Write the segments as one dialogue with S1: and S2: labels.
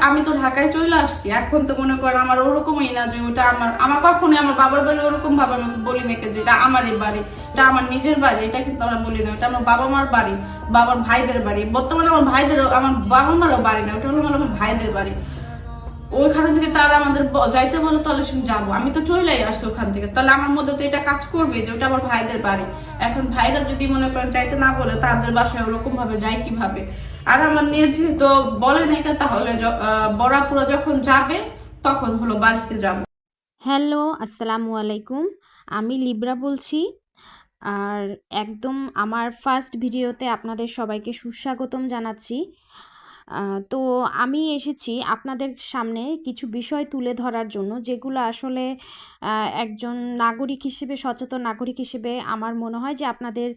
S1: আমি তো ঢাকায় চলে আসছি, এখন তো মনে করেন আমার ওরকমই না যে ওটা আমার আমার কখনোই আমার বাবার বাড়ি ওরকম ভাবে আমি বলি নাকি যে এটা আমারই বাড়ি, এটা আমার নিজের বাড়ি, এটা কিন্তু আমরা বলি না। এটা আমার বাবা মার বাড়ি, বাবার ভাইদের বাড়ি। বর্তমানে আমার ভাইদের, আমার বাবা মারও বাড়ি না, ওটা হলো আমার ভাইদের বাড়ি। ওইখানে যদি তারা আমাদের যাইতে বলে তাহলে সে যাবো। আমি তো চলেই আসছি ওখান থেকে, তাহলে আমার মধ্যে তো এটা কাজ করবে যে ওটা আমার ভাইদের বাড়ি। এখন ভাইরা যদি মনে করেন যাইতে না বলে তাদের বাসায় ওরকম ভাবে যায় কিভাবে? আর আমার নিয়ে যেহেতু বলে নাই, তাহলে বড়াপুরা যখন যাবে তখন হলো বাড়িতে যাব।
S2: হ্যালো, আসসালামু আলাইকুম। আমি লিব্রা বলছি। আর একদম আমার ফার্স্ট ভিডিওতে আপনাদের সবাইকে সুস্বাগতম জানাচ্ছি। তো আমি এসেছি আপনাদের সামনে কিছু বিষয় তুলে ধরার জন্য, যেগুলো আসলে একজন নাগরিক হিসেবে, সচেতন নাগরিক হিসেবে আমার মনে হয় যে আপনাদের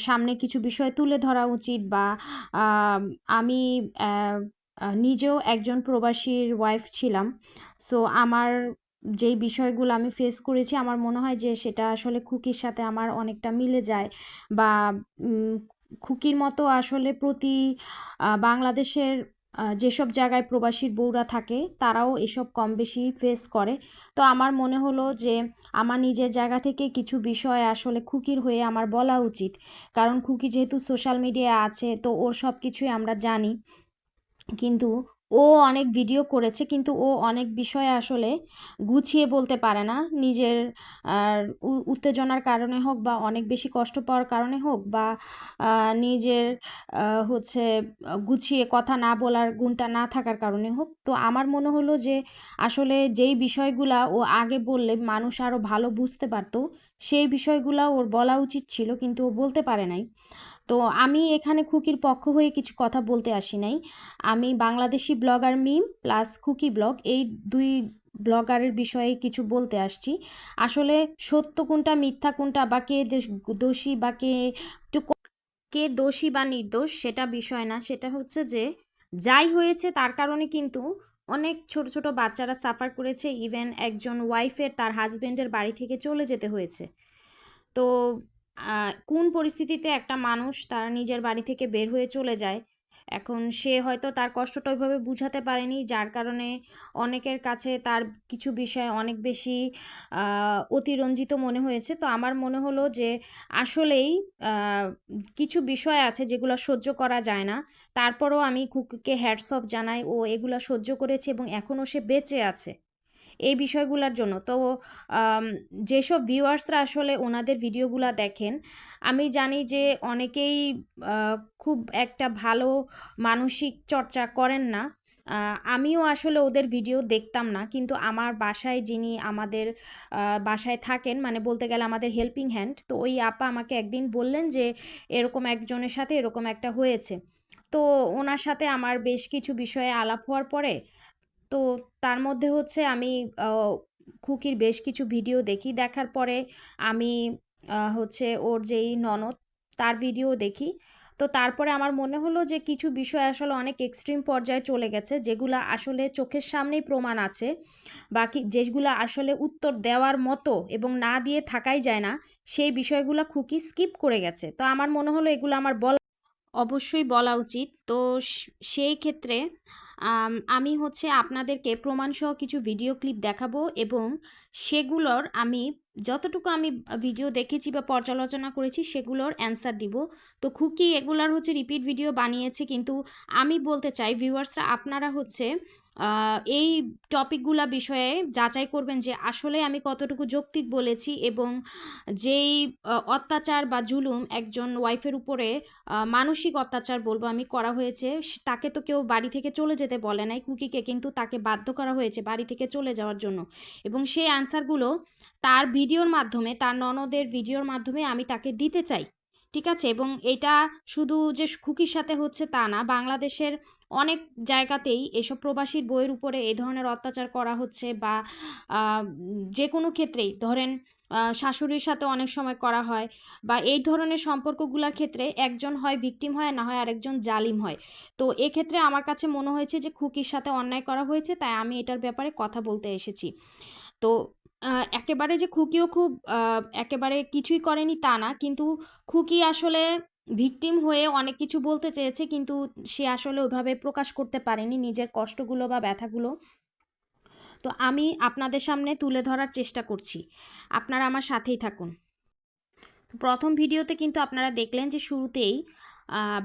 S2: সামনে কিছু বিষয় তুলে ধরা উচিত। বা আমি নিজেও একজন প্রবাসীর ওয়াইফ ছিলাম। সো আমার যেই বিষয়গুলো আমি ফেস করেছি, আমার মনে হয় যে সেটা আসলে খুকির সাথে আমার অনেকটা মিলে যায়। বা খুকির মতো আসলে প্রতি বাংলাদেশের যেসব জায়গায় প্রবাসীর বউরা থাকে তারাও এসব কম বেশি ফেস করে। তো আমার মনে হলো যে আমার নিজের জায়গা থেকে কিছু বিষয় আসলে খুকির হয়ে আমার বলা উচিত। কারণ খুকি যেহেতু সোশ্যাল মিডিয়ায় আছে, তো ওর সব কিছুই আমরা জানি। কিন্তু ও অনেক ভিডিও করেছে, কিন্তু ও অনেক বিষয় আসলে গুছিয়ে বলতে পারে না। নিজের আর উত্তেজনার কারণে হোক, বা অনেক বেশি কষ্ট পাওয়ার কারণে হোক, বা নিজের হচ্ছে গুছিয়ে কথা না বলার গুণটা না থাকার কারণে হোক। তো আমার মনে হলো যে আসলে যেই বিষয়গুলা ও আগে বললে মানুষ আরও ভালো বুঝতে পারতো, সেই বিষয়গুলা ওর বলা উচিত ছিল, কিন্তু ও বলতে পারে নাই। তো আমি এখানে খুকির পক্ষ হয়ে কিছু কথা বলতে আসি নাই। আমি বাংলাদেশি ব্লগার মিম প্লাস খুকি ব্লগ, এই দুই ব্লগারের বিষয়ে কিছু বলতে আসছি। আসলে সত্য কোনটা, মিথ্যা কোনটা, বা কে দোষী বা কে একটু কে দোষী বা নির্দোষ সেটা বিষয় না। সেটা হচ্ছে যে যাই হয়েছে তার কারণে কিন্তু অনেক ছোট ছোট বাচ্চারা সাফার করেছে। ইভেন একজন ওয়াইফের তার হাজবেন্ডের বাড়ি থেকে চলে যেতে হয়েছে। তো কোন পরিস্থিতিতে একটা মানুষ তার নিজের বাড়ি থেকে বের হয়ে চলে যায়, এখন সে হয়তো তার কষ্টটা ওইভাবে বুঝাতে পারেনি, যার কারণে অনেকের কাছে তার কিছু বিষয় অনেক বেশি অতিরঞ্জিত মনে হয়েছে। তো আমার মনে হলো যে আসলেই আহ, কিছু বিষয় আছে যেগুলো সহ্য করা যায় না। তারপরও আমি খুকুকে হ্যাটস অফ জানাই, ও এগুলা সহ্য করেছে এবং এখনও সে বেঁচে আছে এই বিষয়গুলোর জন্য। তো আম, যেসব ভিউয়ার্সরা আসলে ওনাদের ভিডিওগুলা দেখেন, আমি জানি যে অনেকেই খুব একটা ভালো মানসিক চর্চা করেন না। আমিও আসলে ওদের ভিডিও দেখতাম না, কিন্তু আমার বাসায় যিনি আমাদের বাসায় থাকেন, মানে বলতে গেলে আমাদের হেল্পিং হ্যান্ড, তো ওই আপা আমাকে একদিন বললেন যে এরকম একজনের সাথে এরকম একটা হয়েছে। তো ওনার সাথে আমার বেশ কিছু বিষয়ে আলাপ হওয়ার পরে, তো তার মধ্যে হচ্ছে আমি খুকির বেশ কিছু ভিডিও দেখি। দেখার পরে আমি হচ্ছে ওর যেই ননদ, তার ভিডিও দেখি। তো তারপরে আমার মনে হলো যে কিছু বিষয় আসলে অনেক এক্সট্রিম পর্যায়ে চলে গেছে, যেগুলা আসলে চোখের সামনেই প্রমাণ আছে, বাকি যেগুলা আসলে উত্তর দেওয়ার মতো এবং না দিয়ে থাকাই যায় না, সেই বিষয়গুলো খুকি স্কিপ করে গেছে। তো আমার মনে হলো এগুলো আমার অবশ্যই বলা উচিত। তো সেই ক্ষেত্রে আমি হচ্ছে আপনাদেরকে প্রমাণসহ কিছু ভিডিও ক্লিপ দেখাবো, এবং সেগুলোর আমি যতটুকু আমি ভিডিও দেখেছি বা পর্যালোচনা করেছি সেগুলোর অ্যান্সার দিব। তো খুকি এগুলার হচ্ছে রিপিট ভিডিও বানিয়েছে, কিন্তু আমি বলতে চাই ভিউয়ার্সরা, আপনারা হচ্ছে এই টপিকগুলা বিষয়ে যাচাই করবেন যে আসলে আমি কতটুকু যৌক্তিক বলেছি, এবং যেই অত্যাচার বা জুলুম একজন ওয়াইফের উপরে, মানসিক অত্যাচার বলবো আমি, করা হয়েছে, তাকে তো কেউ বাড়ি থেকে চলে যেতে বলে নাই কুকিকে, কিন্তু তাকে বাধ্য করা হয়েছে বাড়ি থেকে চলে যাওয়ার জন্য। এবং সেই আনসারগুলো তার ভিডিওর মাধ্যমে, তার ননদের ভিডিওর মাধ্যমে আমি তাকে দিতে চাই। ঠিক আছে? এবং এটা শুধু যে খুকির সাথে হচ্ছে তা না, বাংলাদেশের অনেক জায়গাতেই এসব প্রবাসীর বইয়ের উপরে এই ধরনের অত্যাচার করা হচ্ছে। বা যে কোনো ক্ষেত্রেই ধরেন শাশুড়ির সাথে অনেক সময় করা হয়, বা এই ধরনের সম্পর্কগুলোর ক্ষেত্রে একজন হয় ভিকটিম হয়, না হয় আরেকজন জালিম হয়। তো এক্ষেত্রে আমার কাছে মনে হয়েছে যে খুকির সাথে অন্যায় করা হয়েছে, তাই আমি এটার ব্যাপারে কথা বলতে এসেছি। তো একেবারে যে খুকিও খুব একেবারে কিছুই করেনি তা না, কিন্তু খুকি আসলে ভিকটিম হয়ে অনেক কিছু বলতে চেয়েছে, কিন্তু সে আসলে ওইভাবে প্রকাশ করতে পারেনি নিজের কষ্টগুলো বা ব্যথাগুলো। তো আমি আপনাদের সামনে তুলে ধরার চেষ্টা করছি, আপনারা আমার সাথেই থাকুন। প্রথম ভিডিওতে কিন্তু আপনারা দেখলেন যে শুরুতেই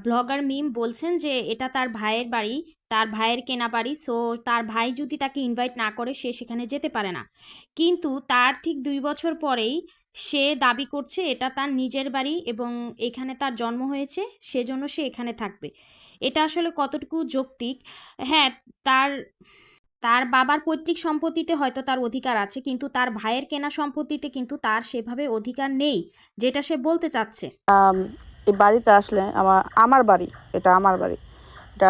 S2: ব্লগার মিম বলছেন যে এটা তার ভাইয়ের বাড়ি, তার ভাইয়ের কেনা বাড়ি, সো তার ভাই যদি তাকে ইনভাইট না করে সে সেখানে যেতে পারে না। কিন্তু তার ঠিক 2 বছর পরেই সে দাবি করছে এটা তার নিজের বাড়ি এবং এখানে তার জন্ম হয়েছে, সেজন্য সে এখানে থাকবে। এটা আসলে কতটুকু যৌক্তিক? হ্যাঁ, তার তার বাবার পৈতৃক সম্পত্তিতে হয়তো তার অধিকার আছে, কিন্তু তার ভাইয়ের কেনা সম্পত্তিতে কিন্তু তার সেভাবে অধিকার নেই, যেটা সে বলতে চাচ্ছে।
S3: এই বাড়িতে আসলে আমার বাড়ি, এটা আমার বাড়ি, এটা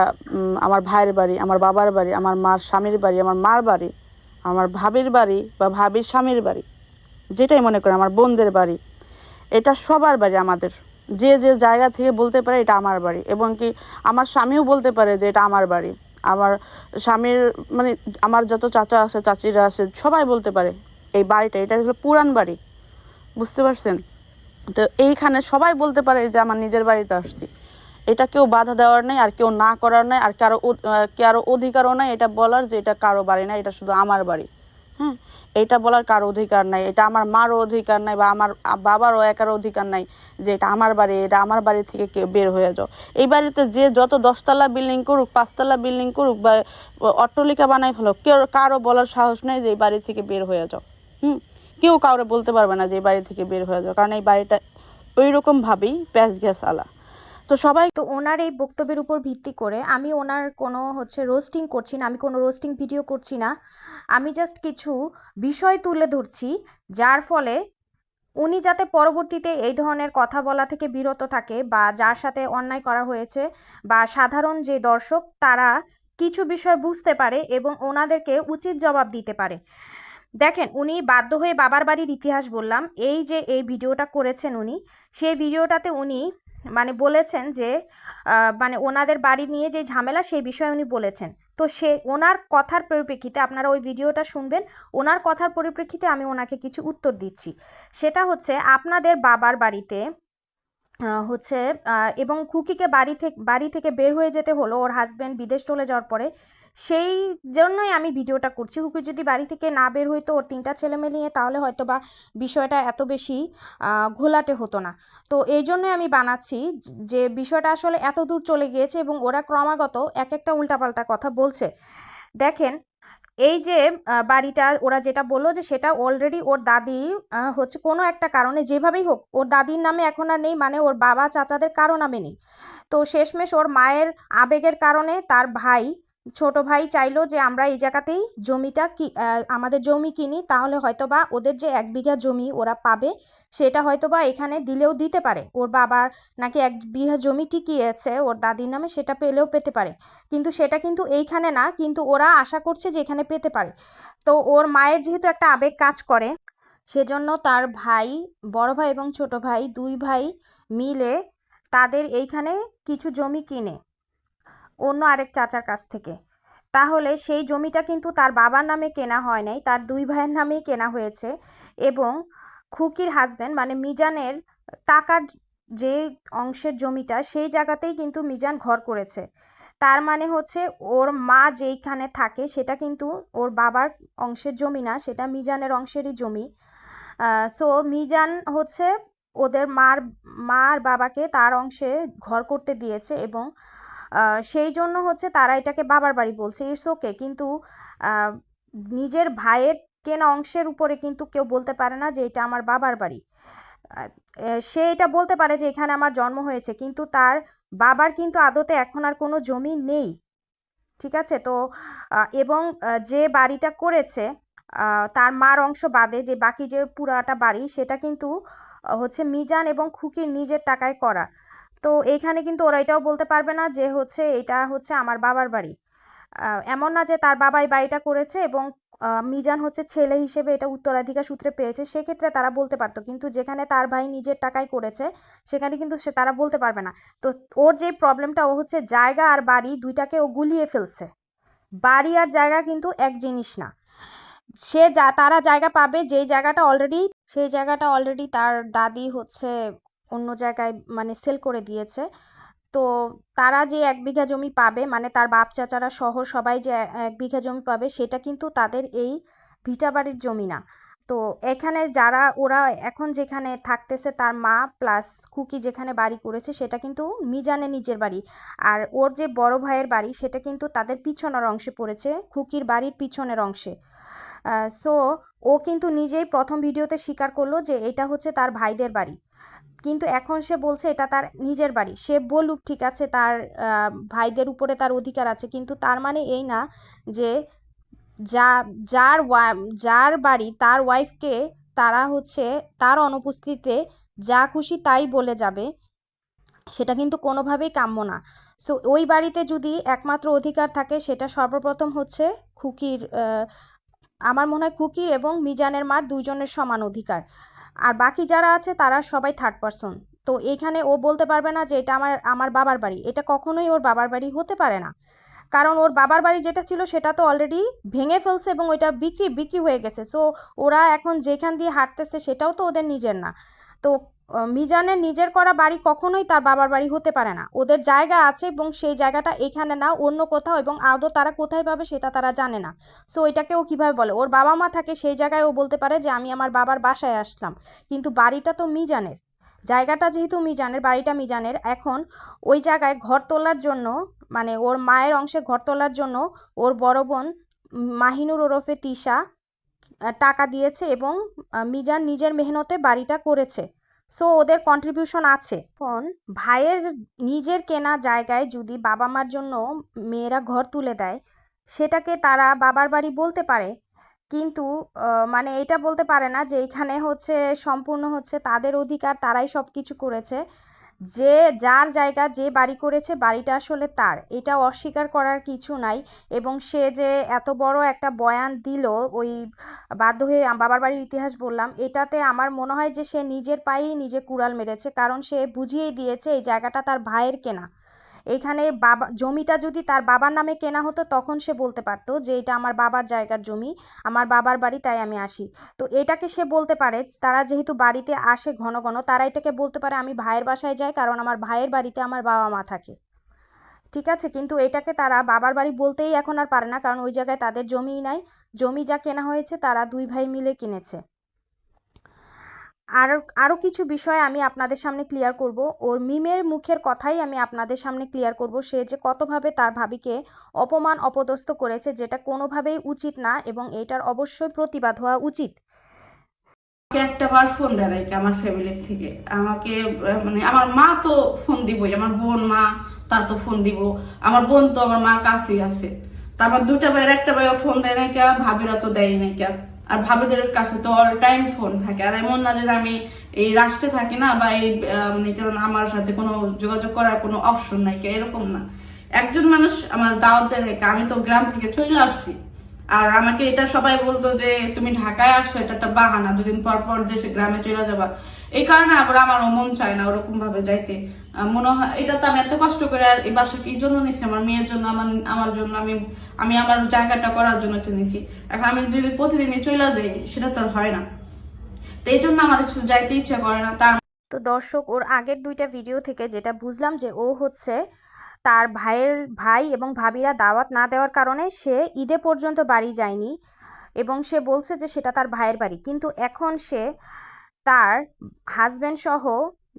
S3: আমার ভাইয়ের বাড়ি, আমার বাবার বাড়ি, আমার মার স্বামীর বাড়ি, আমার মার বাড়ি, আমার ভাবির বাড়ি বা ভাবির স্বামীর বাড়ি, যেটাই মনে করেন, আমার বোনদের বাড়ি, এটা সবার বাড়ি আমাদের। যে যে জায়গা থেকে বলতে পারে এটা আমার বাড়ি, এবং কি আমার স্বামীও বলতে পারে যে এটা আমার বাড়ি। আমার স্বামীর মানে আমার যত চাচা আসে, চাচিরা আসে, সবাই বলতে পারে এই বাড়িটা, এটা হলো পুরান বাড়ি, বুঝতে পারছেন? তো এইখানে সবাই বলতে পারে যে আমার নিজের বাড়িতে আসছি। এটা কেউ বাধা দেওয়ার নেই, আর কেউ না করার নেই, আর কারো অধিকারও নাই এটা বলার যে এটা কারো বাড়ি না, এটা শুধু আমার বাড়ি। হ্যাঁ, এটা বলার কারো অধিকার নাই, এটা আমার মারও অধিকার নাই, বা আমার বাবারও একারও অধিকার নাই যে এটা আমার বাড়ি, এটা আমার বাড়ি থেকে কেউ বের হয়ে যাও। এই বাড়িতে যে যত 10তলা বিল্ডিং করুক, 5তলা বিল্ডিং করুক, বা অট্টালিকা বানাই ফেলো, কেউ কারো বলার সাহস নেই যে এই বাড়ি থেকে বের হয়ে যাও। কেউ কাউরে বলতে পারবে না যে এই বাড়ি থেকে বের হয়ে যাও, কারণ এই বাড়িটা ওই রকম ভাবেই প্যাঁচ গ্যাস আলা। তো সবাই
S2: তো ওনার এই বক্তব্যের উপর ভিত্তি করে আমি ওনার কোনো রোস্টিং করছি না, আমি কোনো রোস্টিং ভিডিও করছি না, আমি জাস্ট কিছু বিষয় তুলে ধরছি যার ফলে উনি যাতে পরবর্তীতে এই ধরনের কথা বলা থেকে বিরত থাকে, বা যার সাথে অন্যায় করা হয়েছে বা সাধারণ যে দর্শক তারা কিছু বিষয় বুঝতে পারে এবং ওনাদেরকে উচিত জবাব দিতে পারে। দেখেন, উনি বাধ্য হয়ে বাবার বাড়ির ইতিহাস বললাম, এই যে এই ভিডিওটা করেছেন উনি, সেই ভিডিওটাতে উনি বলেছেন যে ওনাদের বাড়ি নিয়ে যে ঝামেলা সেই বিষয়ে উনি বলেছেন। তো সে ওনার কথার পরিপ্রেক্ষিতে আপনারা ওই ভিডিওটা শুনবেন, ওনার কথার পরিপ্রেক্ষিতে আমি ওনাকে কিছু উত্তর দিচ্ছি। সেটা হচ্ছে, আপনাদের বাবার বাড়িতে এবং খুকিকে বাড়ি থেকে বের হয়ে যেতে হলো ওর হাজব্যান্ড বিদেশ চলে যাওয়ার পরে। সেই জন্যই আমি ভিডিওটা করছি। খুকি যদি বাড়ি থেকে না বের হইতো ওর 3টা ছেলেমেয়ে নিয়ে, তাহলে হয়তো বা বিষয়টা এত বেশি ঘোলাটে হতো না। তো এই জন্যই আমি বানাচ্ছি যে বিষয়টা আসলে এত দূর চলে গিয়েছে এবং ওরা ক্রমাগত এক একটা উল্টাপাল্টা কথা বলছে। দেখেন, এই যে বাড়িটা ওরা যেটা বললো যে সেটা অলরেডি ওর দাদি কোনো একটা কারণে, যেভাবেই হোক, ওর দাদির নামে এখন আর নেই, ওর বাবা চাচাদের কারো নামে নেই। তো শেষমেশ ওর মায়ের আবেগের কারণে তার ছোট ভাই চাইলো যে আমরা এই জায়গাতেই আমাদের জমি কিনি, তাহলে হয়তোবা ওদের যে 1 বিঘা জমি ওরা পাবে, সেটা হয়তোবা এখানে দিলেও দিতে পারে। ওর বাবার নাকি 1 বিঘা জমি টিকিয়েছে ওর দাদির নামে, সেটা পেলেও পেতে পারে, কিন্তু সেটা কিন্তু এইখানে না, কিন্তু ওরা আশা করছে যে এখানে পেতে পারে। তো ওর মায়ের যেহেতু একটা আবেগ কাজ করে, সেজন্য তার ভাই, বড় ভাই এবং ছোট ভাই, 2 ভাই মিলে তাদের এইখানে কিছু জমি কিনে অন্য আরেক চাচার কাছ থেকে। তাহলে সেই জমিটা কিন্তু তার বাবার নামে কেনা হয় নাই, তার 2 ভাইয়ের নামেই কেনা হয়েছে। এবং খুকির হাজব্যান্ড মিজানের টাকার যে অংশের জমিটা, সেই জায়গাতেই কিন্তু মিজান ঘর করেছে। তার হচ্ছে ওর মা যেইখানে থাকে সেটা কিন্তু ওর বাবার অংশের জমি না, সেটা মিজানের অংশেরই জমি। সো মিজান হচ্ছে ওদের মার বাবাকে তার অংশে ঘর করতে দিয়েছে, এবং সেই জন্য হচ্ছে তারা এটাকে বাবার বাড়ি বলছে। ইটস ওকে, কিন্তু নিজের ভাইয়ের কেনা অংশের উপরে কিন্তু কেউ বলতে পারে না যে এটা আমার বাবার বাড়ি। সে এটা বলতে পারে যে এখানে আমার জন্ম হয়েছে, কিন্তু তার বাবার কিন্তু আদতে এখন আর কোনো জমি নেই, ঠিক আছে? তো এবং যে বাড়িটা করেছে তার মার অংশ বাদে যে বাকি যে পুরাটা বাড়ি, সেটা কিন্তু হচ্ছে মিজান এবং খুকির নিজের টাকায় করা। তো এইখানে কিন্তু ওরা এটাও বলতে পারবে না যে এটা হচ্ছে আমার বাবার বাড়ি। এমন না যে তার বাবা এই বাড়িটা করেছে এবং মিজান হচ্ছে ছেলে হিসেবে এটা উত্তরাধিকার সূত্রে পেয়েছে, সেক্ষেত্রে তারা বলতে পারতো, কিন্তু যেখানে তার ভাই নিজের টাকায় করেছে সেখানে কিন্তু তারা বলতে পারবে না। তো ওর যে প্রবলেমটা, ও হচ্ছে জায়গা আর বাড়ি দুইটাকে ও গুলিয়ে ফেলছে। বাড়ি আর জায়গা কিন্তু এক জিনিস না। তারা জায়গা পাবে সেই জায়গাটা অলরেডি তার দাদি অন্য জায়গায় মানে সেল করে দিয়েছে। তো তারা যে ১ বিঘা জমি পাবে, মানে তার বাপ চাচারা সহ সবাই যে ১ বিঘা জমি পাবে, সেটা কিন্তু তাদের এই ভিটা বাড়ির জমি না। তো এখানে যারা ওরা এখন যেখানে থাকতেছে, তার মা প্লাস খুকি যেখানে বাড়ি করেছে, সেটা কিন্তু মিজানের নিজের বাড়ি। আর ওর যে বড় ভাইয়ের বাড়ি, সেটা কিন্তু তাদের পিছনের অংশে পড়েছে, খুকির বাড়ির পিছনের অংশে। সো ও কিন্তু নিজেই প্রথম ভিডিওতে স্বীকার করলো যে এটা হচ্ছে তার ভাইদের বাড়ি, কিন্তু এখন সে বলছে এটা তার নিজের বাড়ি। সে বলুক ঠিক আছে, তার ভাইদের উপরে তার অধিকার আছে, কিন্তু তার মানে এই না যে যা যার বাড়ি তার ওয়াইফকে তারা হচ্ছে তার অনুপস্থিতিতে যা খুশি তাই বলে যাবে, সেটা কিন্তু কোনোভাবেই কাম্য না। সো ওই বাড়িতে যদি একমাত্র অধিকার থাকে, সেটা সর্বপ্রথম হচ্ছে খুকির, আমার মনে হয় খুকির এবং মিজানের মার দুইজনের সমান অধিকার। আর বাকি যারা আছে তারা সবাই থার্ড পারসন। তো এইখানে ও বলতে পারবে না যে এটা আমার বাবার বাড়ি। এটা কখনোই ওর বাবার বাড়ি হতে পারে না, কারণ ওর বাবার বাড়ি যেটা ছিল সেটা তো অলরেডি ভেঙে ফেলছে এবং ওইটা বিক্রি হয়ে গেছে। সো ওরা এখন যেখান দিয়ে হাঁটতেছে সেটাও তো ওদের নিজের না। তো মিজানের নিজের করা বাড়ি কখনোই তার বাবার বাড়ি হতে পারে না। ওদের জায়গা আছে এবং সেই জায়গাটা এখানে না, অন্য কোথাও, এবং আদৌ তারা কোথায় পাবে সেটা তারা জানে না। সো এটাকে ও কীভাবে বলে? ওর বাবা মা থাকে সেই জায়গায় ও বলতে পারে যে আমি আমার বাবার বাসায় আসলাম, কিন্তু বাড়িটা তো মিজানের। জায়গাটা যেহেতু মিজানের, বাড়িটা মিজানের, এখন ওই জায়গায় ঘর তোলার জন্য, মানে ওর মায়ের অংশে ঘর তোলার জন্য ওর বড় বোন মাহিনুর ওরফে তিশা টাকা দিয়েছে এবং মিজান নিজের মেহনতে বাড়িটা করেছে। সো ওদের কন্ট্রিবিউশন আছে। এখন ভাইয়ের নিজের কেনা জায়গায় যদি বাবা মার জন্য মেয়েরা ঘর তুলে দেয়, সেটাকে তারা বাবার বাড়ি বলতে পারে, কিন্তু মানে এটা বলতে পারে না যে এখানে হচ্ছে সম্পূর্ণ হচ্ছে তাদের অধিকার, তারাই সব কিছু করেছে। যে যার জায়গা যে বাড়ি করেছে, বাড়িটা আসলে তার, এটা অস্বীকার করার কিছু নাই। এবং সে যে এত বড় একটা বয়ান দিল, ওই বাধ্য হয়ে বাবার বাড়ির ইতিহাস বললাম, এটাতে আমার মনে হয় যে সে নিজের পায়েই নিজে কুড়াল মেরেছে, কারণ সে বুঝিয়েই দিয়েছে এই জায়গাটা তার ভাইয়ের কেনা। এখানে জমিটা যদি তার বাবার নামে কেনা হতো, তখন সে বলতে পারতো যে এটা আমার বাবার জায়গার জমি, আমার বাবার বাড়ি, তাই আমি আসি। তো এটাকে সে বলতে পারে, তারা যেহেতু বাড়িতে আসে ঘন ঘন, তারা এটাকে বলতে পারে আমি ভাইয়ের বাসায় যাই, কারণ আমার ভাইয়ের বাড়িতে আমার বাবা মা থাকে। ঠিক আছে, কিন্তু এটাকে তারা বাবার বাড়ি বলতেই এখন আর পারে না, কারণ ওই জায়গায় তাদের জমিই নাই। জমি যা কেনা হয়েছে তারা দুই ভাই মিলে কিনেছে। আরও কিছু বিষয় আমি আপনাদের সামনে ক্লিয়ার করব। ওর মিমের মুখের কথাই আমি আপনাদের সামনে ক্লিয়ার করব। সে যে কতভাবে তার ভাবিকে অপমান অপদস্থ করেছে, যেটা কোনোভাবেই উচিত না, এবং এটার অবশ্যই প্রতিবাদ হওয়া উচিত।
S1: আমাকে একটা বার ফোন দেয় নাকি আমার ফ্যামিলির থেকে আমাকে, মানে আমার মা তো ফোন দিবই, আমার বোন মা তা তো ফোন দিব, আমার বোন তো আমার মার কাছেই আছে। তা আমার দুটা ভাইয়ের একটা ভাইও ফোন দেয় নাকি, ভাবিরা তো দেয় নাকি। আর ভাবিদের কাছে তো অল টাইম ফোন থাকে। আর এমন না যে আমি এই রাষ্ট্রে থাকি না, বা এই মানে কারণ আমার সাথে কোনো যোগাযোগ করার কোনো অপশন নাই, এরকম না। একজন মানুষ আমার দাওয়াত দেয় নাকি, আমি তো গ্রাম থেকে চলে আসছি। আর আমাকে এটা সবাই বলতো যে তুমি ঢাকায় আসছো, এটা একটা বাহানা, দুদিন পর পর দেশে গ্রামে চলে যাবা। এই কারণে আবার আমারও মন চায় না ওরকম ভাবে যাইতে। মনে হয় এটা তো আমি এত কষ্ট করে এই বাসা কি জন্য নিছি, আমার মেয়ের জন্য, আমার জন্য, আমি আমার জায়গাটা করার জন্য তো নিছি। এখন আমি যদি প্রতিদিনই চলে যাই, সেটা তো আর হয় না। তো এই জন্য আমার যাইতে ইচ্ছা করে না।
S2: তো দর্শক, ওর আগের দুইটা ভিডিও থেকে যেটা বুঝলাম যে ও হচ্ছে তার ভাই এবং ভাবিরা দাওয়াত না দেওয়ার কারণে সে ঈদে পর্যন্ত বাড়ি যায়নি, এবং সে বলছে যে সেটা তার ভাইয়ের বাড়ি। কিন্তু এখন সে তার হাজব্যান্ড সহ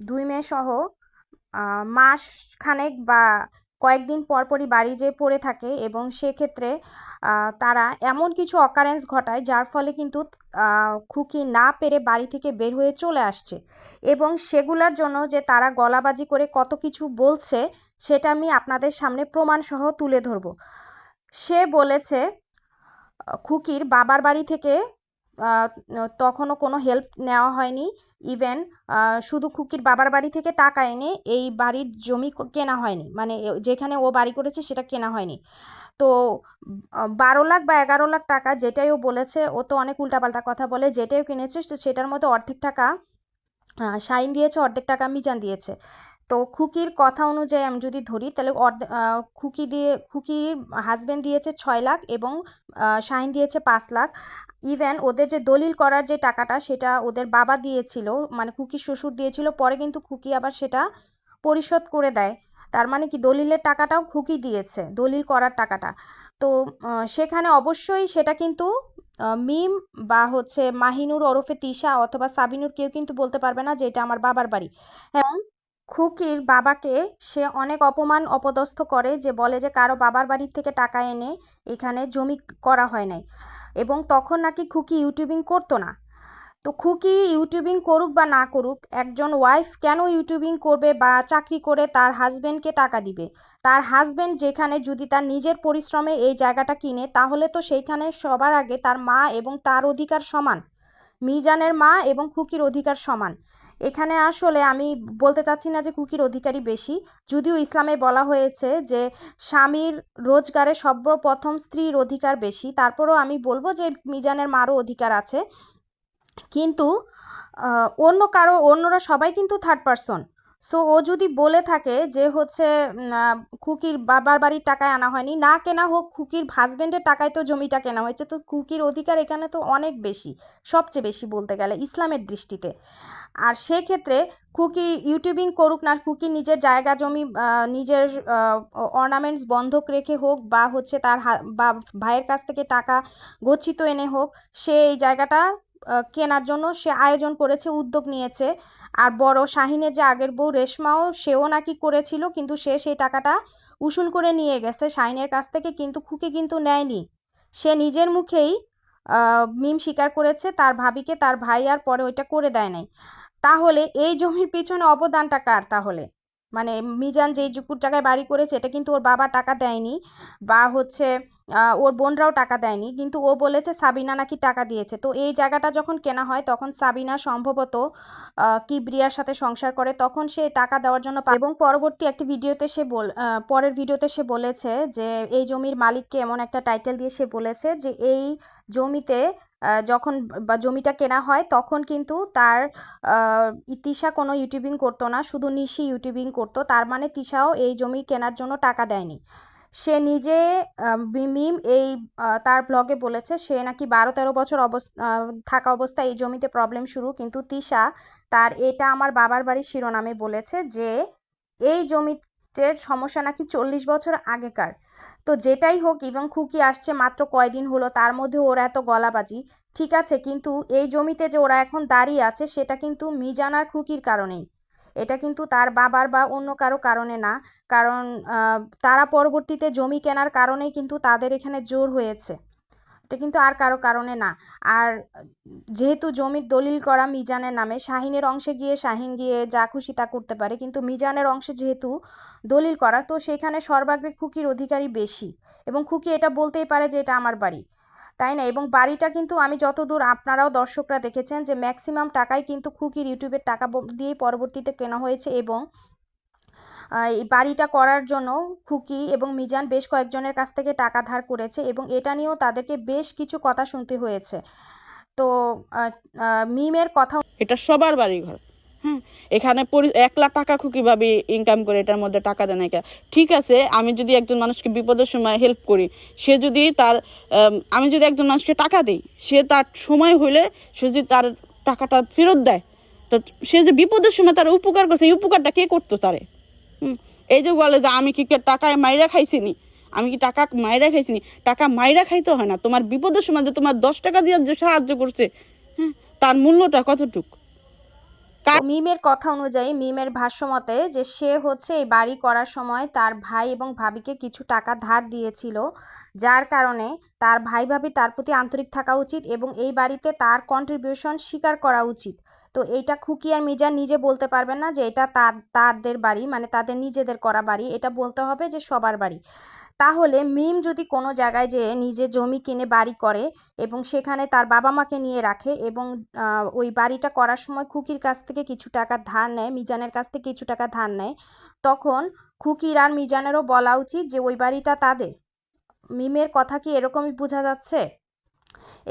S2: 2 মেয়ে সহ মাস খানেক বা কয়েকদিন পরপরই বাড়ি যেয়ে পড়ে থাকে, এবং সেক্ষেত্রে তারা এমন কিছু অকারেন্স ঘটায় যার ফলে কিন্তু খুকি না পেরে বাড়ি থেকে বের হয়ে চলে আসছে। এবং সেগুলোর জন্য যে তারা গলাবাজি করে কত কিছু বলছে, সেটা আমি আপনাদের সামনে প্রমাণসহ তুলে ধরব। সে বলেছে খুকির বাবার বাড়ি থেকে তখনও কোনো হেল্প নেওয়া হয়নি। ইভেন শুধু খুকির বাবার বাড়ি থেকে টাকা এনে এই বাড়ির জমি কেনা হয়নি, মানে যেখানে ও বাড়ি করেছে সেটা কেনা হয়নি। তো 12 লাখ বা 11 লাখ টাকা, যেটাই ও বলেছে, ও তো অনেক উল্টাপাল্টা কথা বলে, যেটাই কিনেছে সেটার মধ্যে অর্ধেক টাকা শাইন দিয়েছে, অর্ধেক টাকা মিজান দিয়েছে। তো খুকির কথা অনুযায়ী আমি যদি ধরি তাহলে খুকির হাজবেন্ড দিয়েছে 6 লাখ এবং শাহিন দিয়েছে 5 লাখ। ইভেন ওদের যে দলিল করার যে টাকাটা সেটা ওদের বাবা দিয়েছিল, মানে খুকির শ্বশুর দিয়েছিল, পরে কিন্তু খুকি আবার সেটা পরিশোধ করে দেয়। তার মানে কি দলিলের টাকাটাও খুকি দিয়েছে, দলিল করার টাকাটা। তো সেখানে অবশ্যই সেটা কিন্তু মিম বা হচ্ছে মাহিনুর ওরফে তিশা অথবা সাবিনুর কেউ কিন্তু বলতে পারবে না যে এটা আমার বাবার বাড়ি। হ্যাঁ, খুকির বাবাকে সে অনেক অপমান অপদস্থ করে, যে বলে যে কারো বাবার বাড়ির থেকে টাকা এনে এখানে জমি করা হয় নাই, এবং তখন নাকি খুকি ইউটিউবিং করতো না। তো খুকি ইউটিউবিং করুক বা না করুক, একজন ওয়াইফ কেন ইউটিউবিং করবে বা চাকরি করে তার হাজবেন্ডকে টাকা দিবে? তার হাজবেন্ড যেখানে যদি তার নিজের পরিশ্রমে এই জায়গাটা কিনে, তাহলে তো সেইখানে সবার আগে তার মা এবং তার অধিকার সমান, মিজানের মা এবং খুকির অধিকার সমান। এখানে আসলে আমি বলতে চাচ্ছি না যে খুকির অধিকারই বেশি, যদিও ইসলামে বলা হয়েছে যে স্বামীর রোজগারে সর্বপ্রথম স্ত্রীর অধিকার বেশি, তারপরেও আমি বলবো যে মিজানের মারও অধিকার আছে। কিন্তু অন্যরা সবাই কিন্তু থার্ড পারসন। সো ও যদি বলে থাকে যে হচ্ছে খুকির বাবার বাড়ির টাকায় আনা হয়নি, না কেনা হোক, খুকির হাজবেন্ডের টাকায় তো জমিটা কেনা হয়েছে, তো খুকির অধিকার এখানে তো অনেক বেশি, সবচেয়ে বেশি বলতে গেলে ইসলামের দৃষ্টিতে। আর সেক্ষেত্রে খুকি ইউটিউবিং করুক না, খুকি নিজের জায়গা জমি নিজের অর্নামেন্টস বন্ধক রেখে হোক বা হচ্ছে তার বা ভাইয়ের কাছ থেকে টাকা গচ্ছিত এনে হোক, সে এই জায়গাটা কেনার জন্য সে আয়োজন করেছে, উদ্যোগ নিয়েছে। আর বড় শাহিনের যে আগের বউ রেশমাও, সেও নাকি করেছিল, কিন্তু সে সেই টাকাটা উসুল করে নিয়ে গেছে শাহিনের কাছ থেকে, কিন্তু খুকি কিন্তু নেয়নি। সে নিজের মুখেই মিম স্বীকার করেছে তার ভাবিকে তার ভাই আর পরে ওইটা করে দেয় নাই। তাহলে এই জমির পিছনে অবদানটা কার তাহলে? মানে মিজান যেই জুকুর জায়গায় বাড়ি করেছে এটা কিন্তু ওর বাবা টাকা দেয়নি, বা হচ্ছে ওর বোনরাও টাকা দেয়নি, কিন্তু ও বলেছে সাবিনা নাকি টাকা দিয়েছে। তো এই জায়গাটা যখন কেনা হয় তখন সাবিনা সম্ভবত কিবরিয়ার সাথে সংসার করে, তখন সে টাকা দেওয়ার জন্য এবং পরবর্তী একটি ভিডিওতে পরের ভিডিওতে সে বলেছে যে এই জমির মালিককে এমন একটা টাইটেল দিয়ে সে বলেছে যে এই জমিতে যখন বা জমিটা কেনা হয় তখন কিন্তু তার তিশা কোনো ইউটিউবিং করতো না, শুধু নিশি ইউটিউবিং করতো। তার মানে তিশাও এই জমি কেনার জন্য টাকা দেয়নি। সে নিজে মিম এই তার ব্লগে বলেছে সে নাকি 12-13 বছর থাকা অবস্থায় এই জমিতে প্রবলেম শুরু, কিন্তু তিশা তার এটা আমার বাবার বাড়ির শিরোনামে বলেছে যে এই জমিতে সমস্যা নাকি 40 বছর আগেকার। তো যেটাই হোক, এবং খুকি আসছে মাত্র কয়দিন হলো, তার মধ্যে ওরা এত গলাবাজি, ঠিক আছে, কিন্তু এই জমিতে যে ওরা এখন দাঁড়িয়ে আছে সেটা কিন্তু মিজান আর খুকির কারণেই, এটা কিন্তু তার বাবার বা অন্য কারো কারণে না। কারণ তারা পরবর্তীতে জমি কেনার কারণেই কিন্তু তাদের এখানে জোর হয়েছে, এটা কিন্তু আর কারো কারণে না। আর যেহেতু জমির দলিল করা মিজানের নামে, শাহিনের অংশে গিয়ে শাহিন গিয়ে যা খুশি তা করতে পারে, কিন্তু মিজানের অংশে যেহেতু দলিল করা, তো সেখানে সর্বাগ্রে খুকির অধিকারই বেশি, এবং খুকি এটা বলতেই পারে যে এটা আমার বাড়ি, তাই না? এবং বাড়িটা কিন্তু আমি যতদূর, আপনারাও দর্শকরা দেখেছেন যে ম্যাক্সিমাম টাকাই কিন্তু খুকির ইউটিউবের টাকা দিয়েই পরবর্তীতে কেনা হয়েছে, এবং এই বাড়িটা করার জন্য খুকি এবং মিজান বেশ কয়েকজনের কাছ থেকে টাকা ধার করেছে, এবং এটা নিয়েও তাদেরকে বেশ কিছু কথা শুনতে হয়েছে। তো মিমের কথা,
S3: এটা সবার বাড়ি ঘর। হ্যাঁ, এখানে 1 লাখ টাকা খুকি ভাবি ইনকাম করে এটার মধ্যে টাকা দেয় না। ঠিক আছে, আমি যদি একজন মানুষকে বিপদের সময় হেল্প করি, সে যদি তার আমি যদি একজন মানুষকে টাকা দিই, সে তার সময় হইলে সে যদি তার টাকাটা ফেরত দেয়, তো সে যে বিপদের সময় তার উপকার করছে, এই উপকারটা কে করতো তারে? এই যে বলে যে আমি কি টাকায় মাইরা খাইছিনি, আমি কি টাকা মাইরা খাইছিনি? টাকা মাইরা খাইতে হয় না, তোমার বিপদের সময় যে তোমার 10 টাকা দিয়ে যে সাহায্য করছে, হ্যাঁ, তার মূল্যটা কতটুকু?
S2: মিমের কথা অনুযায়ী, মিমের ভাষ্যমতে, যে সে হচ্ছে এই বাড়ি করার সময় তার ভাই এবং ভাবিকে কিছু টাকা ধার দিয়েছিল, যার কারণে তার ভাই ভাবি তার প্রতি আন্তরিক থাকা উচিত এবং এই বাড়িতে তার কন্ট্রিবিউশন স্বীকার করা উচিত। তো এইটা খুকি আর মিজান নিজে বলতে পারবেন না যে এটা তাদের বাড়ি, মানে তাদের নিজেদের করা বাড়ি, এটা বলতে হবে যে সবার বাড়ি। তাহলে মিম যদি কোনো জায়গায় যেয়ে নিজে জমি কিনে বাড়ি করে এবং সেখানে তার বাবা মাকে নিয়ে রাখে, এবং ওই বাড়িটা করার সময় খুকির কাছ থেকে কিছু টাকা ধার নেয়, মিজানের কাছ থেকে কিছু টাকা ধার নেয়, তখন খুকির আর মিজানেরও বলা উচিত যে ওই বাড়িটা তাদের। মিমের কথা কি এরকমই বোঝা যাচ্ছে?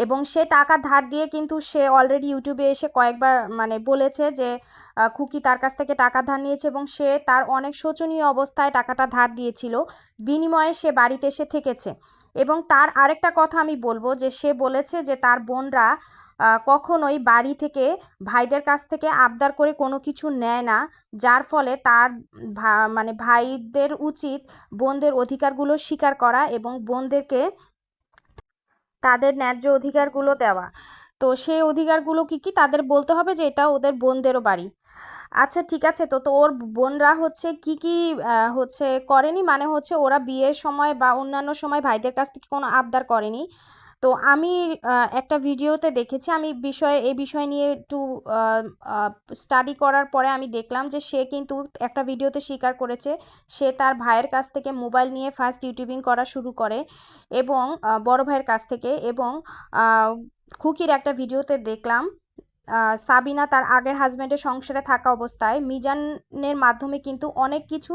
S2: এবং সে টাকা ধার দিয়ে কিন্তু সে অলরেডি ইউটিউবে এসে কয়েকবার মানে বলেছে যে খুকি তার কাছ থেকে টাকা ধার নিয়েছে এবং সে তার অনেক শোচনীয় অবস্থায় টাকাটা ধার দিয়েছিল, বিনিময়ে সে বাড়িতে এসে থেকেছে। এবং তার আরেকটা কথা আমি বলবো যে সে বলেছে যে তার বোনরা কখনোই বাড়ি থেকে ভাইদের কাছ থেকে আবদার করে কোনো কিছু নেয় না, যার ফলে তার মানে ভাইদের উচিত বোনদের অধিকারগুলো স্বীকার করা এবং বোনদেরকে তাদের ন্যায্য অধিকারগুলো দেওয়া। তো সেই অধিকারগুলো কি কি তাদের বলতে হবে যে এটা ওদের বোনদেরও বাড়ি। আচ্ছা ঠিক আছে, তো তো ওর বোনরা হচ্ছে কি কি হচ্ছে করেনি, মানে হচ্ছে ওরা বিয়ের সময় বা অন্যান্য সময় ভাইদের কাছ থেকে কোনো আবদার করেনি। তো আমি একটা ভিডিওতে দেখেছি, আমি এই বিষয় নিয়ে একটু স্টাডি করার পরে আমি দেখলাম যে সে কিন্তু একটা ভিডিওতে স্বীকার করেছে সে তার ভাইয়ের কাছ থেকে মোবাইল নিয়ে ফার্স্ট ইউটিউবিং করা শুরু করে এবং বড় ভাইয়ের কাছ থেকে। এবং খুকির একটা ভিডিওতে দেখলাম সাবিনা তার আগের হাজব্যান্ডের সংসারে থাকা অবস্থায় মিজানের মাধ্যমে কিন্তু অনেক কিছু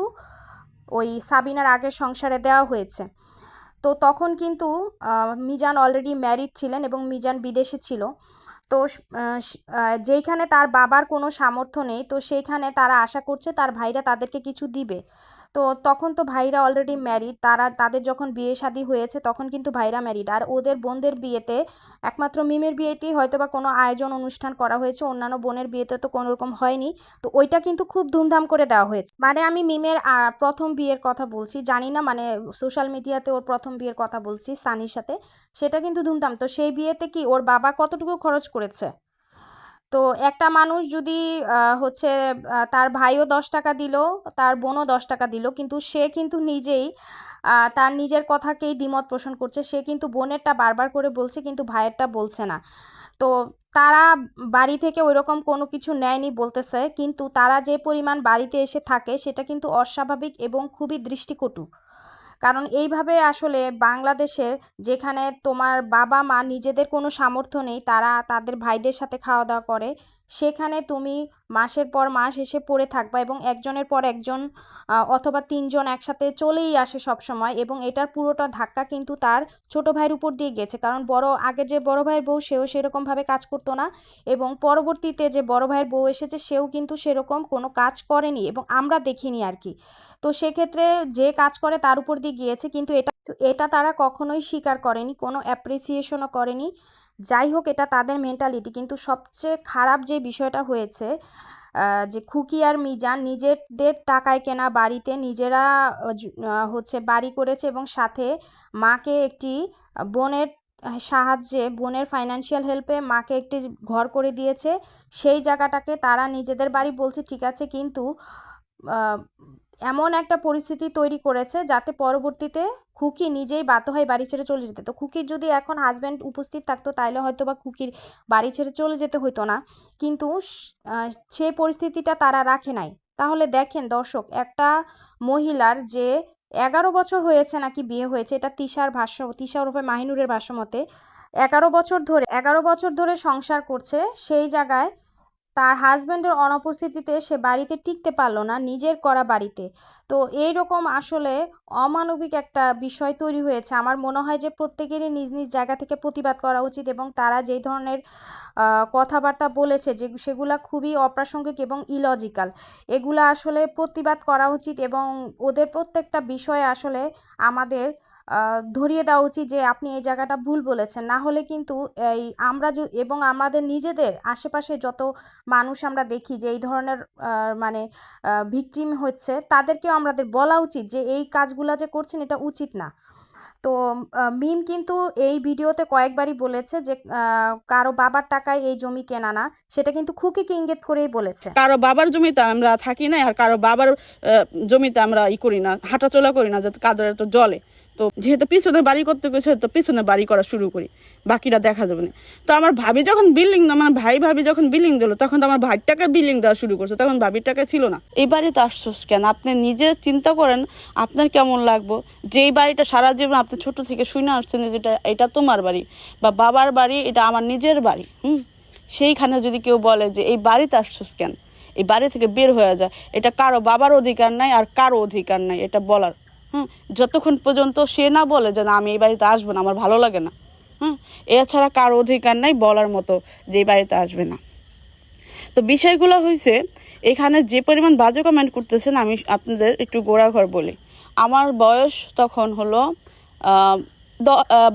S2: ওই সাবিনার আগের সংসারে দেওয়া হয়েছে। তো তখন কিন্তু মিজান অলরেডি ম্যারিড ছিলেন এবং মিজান বিদেশে ছিল। তো যেইখানে তার বাবার কোনো সামর্থ্য নেই, তো সেইখানে তারা আশা করছে তার ভাইরা তাদেরকে কিছু দিবে। তো তখন তো ভাইরা অলরেডি ম্যারিড, তাদের যখন বিয়ে শাদী হয়েছে তখন কিন্তু ভাইরা ম্যারিড। আর ওদের বোনদের বিয়েতে একমাত্র মিমের বিয়েতেই হয়তো বা কোনো আয়োজন অনুষ্ঠান করা হয়েছে, অন্যান্য বোনের বিয়েতে তো কোনো রকম হয়নি। তো ওইটা কিন্তু খুব ধুমধাম করে দেওয়া হয়েছে। মানে আমি মিমের প্রথম বিয়ের কথা বলছি, জানি না মানে সোশ্যাল মিডিয়াতে ওর প্রথম বিয়ের কথা বলছি সানির সাথে, সেটা কিন্তু ধুমধাম। তো সেই বিয়েতে কি ওর বাবা কতটুকু খরচ করেছে? তো একটা মানুষ যদি হচ্ছে তার ভাইও 10 টাকা দিল, তার বোনও 10 টাকা দিল, কিন্তু সে কিন্তু নিজেই তার নিজের কথাকেই দ্বিমত পোষণ করছে। সে কিন্তু বোনেরটা বারবার করে বলছে কিন্তু ভাইয়েরটা বলছে না। তো তারা বাড়ি থেকে ওইরকম কোনো কিছু নেয়নি বলতেছে, কিন্তু তারা যে পরিমাণ বাড়িতে এসে থাকে সেটা কিন্তু অস্বাভাবিক এবং খুবই দৃষ্টিকটু। কারণ এইভাবে আসলে বাংলাদেশের যেখানে তোমার বাবা মা নিজেদের কোনো সামর্থ্য নেই, তারা তাদের ভাইদের সাথে খাওয়া দাওয়া করে, সেখানে তুমি মাসের পর মাস এসে পড়ে থাকবা এবং একজনের পর একজন অথবা 3 জন একসাথে চলেই আসে সব সময়। এবং এটার পুরোটা ধাক্কা কিন্তু তার ছোট ভাইয়ের উপর দিয়ে গেছে, কারণ আগের যে বড় ভাইয়ের বউ সেও সেরকমভাবে কাজ করতো না এবং পরবর্তীতে যে বড় ভাইয়ের বউ এসেছে সেও কিন্তু সেরকম কোনো কাজ করেনি এবং আমরা দেখিনি আর কি। তো সেক্ষেত্রে যে কাজ করে তার উপর দিয়ে গিয়েছে, কিন্তু এটা তারা কখনোই স্বীকার করেনি, কোনো অ্যাপ্রিসিয়েশনও করেনি। যাই হোক, এটা তাদের মেন্টালিটি। কিন্তু সবচেয়ে খারাপ যে বিষয়টা হয়েছে যে খুকি আর মিজান নিজেদের টাকায় কেনা বাড়িতে নিজেরা হচ্ছে বাড়ি করেছে এবং সাথে মাকে একটি বোনের সাহায্যে, বোনের ফাইন্যান্সিয়াল হেল্পে মাকে একটি ঘর করে দিয়েছে। সেই জায়গাটাকে তারা নিজেদের বাড়ি বলছে ঠিক আছে, কিন্তু এমন একটা পরিস্থিতি তৈরি করেছে যাতে পরবর্তীতে খুকি নিজেই বাধ্য হয় বাড়ি ছেড়ে চলে যেতে। তো খুকির যদি এখন হাজব্যান্ড উপস্থিত থাকতো তাহলে হয়তো বা খুকির বাড়ি ছেড়ে চলে যেতে হতো না, কিন্তু সেই পরিস্থিতিটা তারা রাখে নাই। তাহলে দেখেন দর্শক, একটা মহিলার যে 11 বছর হয়েছে নাকি বিয়ে হয়েছে, এটা তিশা ওরফে মাহিনুরের ভাষ্য মতে 11 বছর ধরে সংসার করছে, সেই জায়গায় তার হাজব্যান্ডের অনুপস্থিতিতে সে বাড়িতে টিকতে পারলো না, নিজের করা বাড়িতে। তো এইরকম আসলে অমানবিক একটা বিষয় তৈরি হয়েছে। আমার মনে হয় যে প্রত্যেকেরই নিজ নিজ জায়গা থেকে প্রতিবাদ করা উচিত এবং তারা যেই ধরনের কথাবার্তা বলেছে সেগুলা খুবই অপ্রাসঙ্গিক এবং ইলজিক্যাল। এগুলা আসলে প্রতিবাদ করা উচিত এবং ওদের প্রত্যেকটা বিষয়ে আসলে আমাদের ধরিয়ে দেওয়া উচিত যে আপনি এই জায়গাটা ভুল বলেছেন। না হলে কিন্তু এই আমরা এবং আমাদের নিজেদের আশেপাশে যত মানুষ আমরা দেখি যে এই ধরনের মানে ভিকটিম হচ্ছে, তাদেরকেও আমাদের বলা উচিত যে এই কাজগুলা যে করছেন এটা উচিত না। তো মিম কিন্তু এই ভিডিওতে কয়েকবারই বলেছে যে কারো বাবার টাকায় এই জমি কেনা না, সেটা কিন্তু খুকিকে ইঙ্গিত করেই বলেছে।
S3: কারো বাবার জমিতে আমরা থাকি না, আর কারো বাবার জমিতে আমরা করি না, হাঁটাচলা করি না, যাতে কাদর তো জলে। তো যেহেতু পিছনে বাড়ি করতে গেছে তো পিছনে বাড়ি করা শুরু করি, বাকিটা দেখা যাবে না। তো আমার ভাবি যখন বিল্ডিং আমার ভাবি যখন বিল্ডিং দিল তখন তো আমার ভাইয়ের টাকা বিল্ডিং দেওয়া শুরু করছে, তখন ভাবির টাকা ছিল না। এই বাড়িতে আসছোস কেন? আপনি নিজে চিন্তা করেন আপনার কেমন লাগবো, যেই বাড়িটা সারা জীবন আপনি ছোট থেকে শুনে আসছেন যেটা এটা তোমার বাড়ি বা বাবার বাড়ি, এটা আমার নিজের বাড়ি। সেইখানে যদি কেউ বলে যে এই বাড়িতে আসছোস কেন, এই বাড়ি থেকে বের হয়ে যায়, এটা কারো বাবার অধিকার নাই আর কারো অধিকার নাই এটা বলার। যতক্ষণ পর্যন্ত সে না বলে যে না আমি এই বাড়িতে আসবো না, আমার ভালো লাগে না, হ্যাঁ, এছাড়া কারো অধিকার নাই বলার মতো যে এই বাড়িতে আসবে না। তো বিষয়গুলো হয়েছে, এখানে যে পরিমাণ বাজে কমেন্ট করতেছেন, আমি আপনাদের একটু গোড়াঘর বলি। আমার বয়স তখন হলো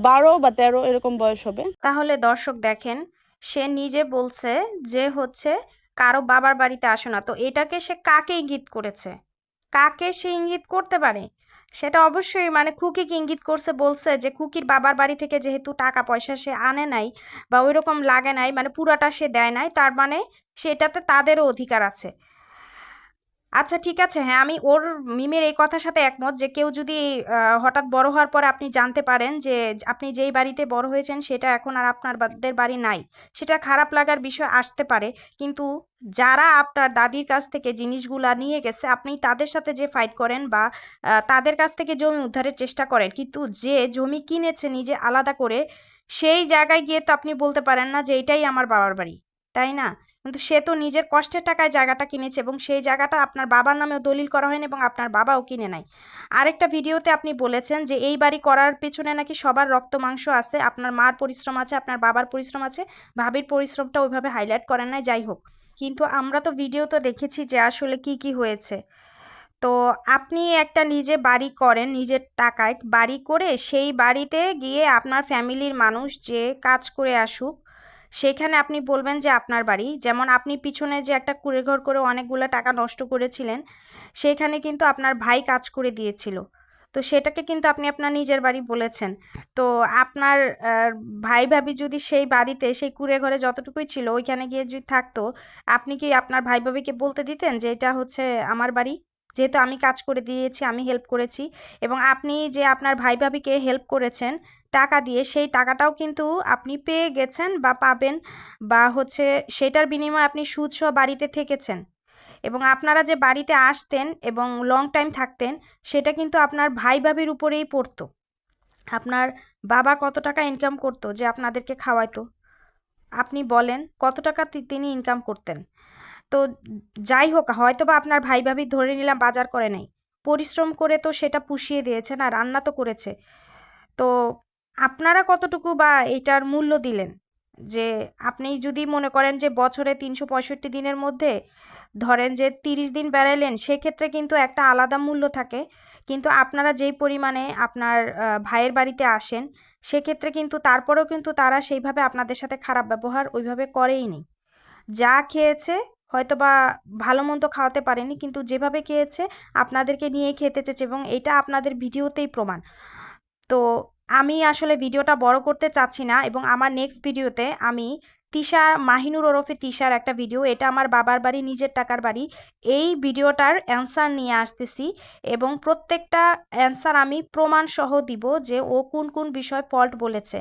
S3: 12 বা 13 এরকম বয়স হবে।
S2: তাহলে দর্শক দেখেন, সে নিজে বলছে যে হচ্ছে কারো বাবার বাড়িতে আসে না, তো এটাকে সে কাকে ইঙ্গিত করেছে? কাকে সে ইঙ্গিত করতে পারে? সেটা অবশ্যই মানে খুকিকে ইঙ্গিত করছে, বলছে যে খুকির বাবার বাড়ি থেকে যেহেতু টাকা পয়সা সে আনে নাই বা ওইরকম লাগে নাই, মানে পুরাটা সে দেয় নাই, তার মানে সেটাতে তাদেরও অধিকার আছে। আচ্ছা ঠিক আছে, হ্যাঁ আমি ওর মিমের এই কথার সাথে একমত যে কেউ যদি হঠাৎ বড় হওয়ার পরে আপনি জানতে পারেন যে আপনি যেই বাড়িতে বড় হয়েছেন সেটা এখন আর আপনাদের বাড়ি নাই, সেটা খারাপ লাগার বিষয় আসতে পারে। কিন্তু যারা আপনার দাদির কাছ থেকে জিনিসগুলা নিয়ে গেছে, আপনি তাদের সাথে যে ফাইট করেন বা তাদের কাছ থেকে জমি উদ্ধারের চেষ্টা করেন, কিন্তু যে জমি কিনেছে নিজে আলাদা করে, সেই জায়গায় গিয়ে তো আপনি বলতে পারেন না যে এটাই আমার বাবার বাড়ি, তাই না? কিন্তু সে তো নিজের কষ্টের টাকায় জায়গাটা কিনেছে এবং সেই জায়গাটা আপনার বাবার নামেও দলিল করা হয়নি এবং আপনার বাবাও কিনে নাই। আরেকটা ভিডিওতে আপনি বলেছেন যে এই বাড়ি করার পেছনে নাকি সবার রক্ত মাংস আছে, আপনার মার পরিশ্রম আছে, আপনার বাবার পরিশ্রম আছে, ভাবির পরিশ্রমটা ওইভাবে হাইলাইট করেন নাই, যাই হোক। কিন্তু আমরা তো ভিডিও তো দেখেছি যে আসলে কি কি হয়েছে। তো আপনি একটা নিজে বাড়ি করেন, নিজের টাকায় বাড়ি করে সেই বাড়িতে গিয়ে আপনার ফ্যামিলির মানুষ যে কাজ করে আসুক, সেখানে আপনি বলবেন যে আপনার বাড়ি। যেমন আপনি পিছনে যে একটা কুঁড়েঘর করে অনেকগুলো টাকা নষ্ট করেছিলেন, সেখানে কিন্তু আপনার ভাই কাজ করে দিয়েছিল, তো সেটাকে কিন্তু আপনি আপনার নিজের বাড়ি বলেছেন। তো আপনার ভাই ভাবি যদি সেই বাড়িতে সেই কুঁড়েঘরে যতটুকুই ছিল ওইখানে গিয়ে যদি থাকতো, আপনি কি আপনার ভাই ভাবিকে বলতে দিতেন যে এটা হচ্ছে আমার বাড়ি, যেহেতু আমি কাজ করে দিয়েছি, আমি হেল্প করেছি? এবং আপনি যে আপনার ভাই ভাবিকে হেল্প করেছেন টাকা দিয়ে, সেই টাকাটাও কিন্তু আপনি পেয়ে গেছেন বা পাবেন, বা হচ্ছে সেটার বিনিময়ে আপনি সুদসহ বাড়িতে থেকেছেন। এবং আপনারা যে বাড়িতে আসতেন এবং লং টাইম থাকতেন, সেটা কিন্তু আপনার ভাই ভাবির উপরেই পড়তো। আপনার বাবা কত টাকা ইনকাম করতো যে আপনাদেরকে খাওয়াইতো? আপনি বলেন কত টাকা তিনি ইনকাম করতেন? তো যাই হোক, হয়তো বা আপনার ভাই ভাবি ধরে নিলাম বাজার করে নাই, পরিশ্রম করে তো সেটা পুষিয়ে দিয়েছে না, রান্না তো করেছে। তো আপনারা কতটুকু বা এটার মূল্য দিলেন? যে আপনি যদি মনে করেন যে বছরে ৩৬৫ দিনের মধ্যে ধরেন যে ৩০ দিন বেড়াইলেন, সেক্ষেত্রে কিন্তু একটা আলাদা মূল্য থাকে। কিন্তু আপনারা যেই পরিমাণে আপনার ভাইয়ের বাড়িতে আসেন, সেক্ষেত্রে কিন্তু তারপরেও কিন্তু তারা সেইভাবে আপনাদের সাথে খারাপ ব্যবহার ওইভাবে করেইনি। যা খেয়েছে হয়তোবা ভালো মন্দ খাওয়াতে পারেনি, কিন্তু যেভাবে খেয়েছে আপনাদেরকে নিয়েই খেতে চেয়েছে এবং এটা আপনাদের ভিডিওতেই প্রমাণ। তো আমি আসলে ভিডিওটা বড় করতে চাচ্ছি না এবং আমার নেক্সট ভিডিওতে আমি তিশা, মাহিনুর ওরফে তিশার একটা ভিডিও, এটা আমার বাবার বাড়ি, নিজের টাকার বাড়ি, এই ভিডিওটার অ্যান্সার নিয়ে আসতেছি এবং প্রত্যেকটা অ্যান্সার আমি প্রমাণ সহ দিব যে ও কোন কোন বিষয় ফল্ট বলেছে।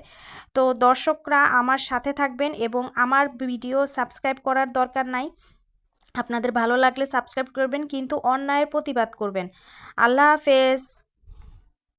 S2: তো দর্শকরা আমার সাথে থাকবেন এবং আমার ভিডিও সাবস্ক্রাইব করার দরকার নাই, আপনাদের ভালো লাগলে সাবস্ক্রাইব করবেন, কিন্তু অন্যায়ের প্রতিবাদ করবেন। আল্লাহ হাফেজ।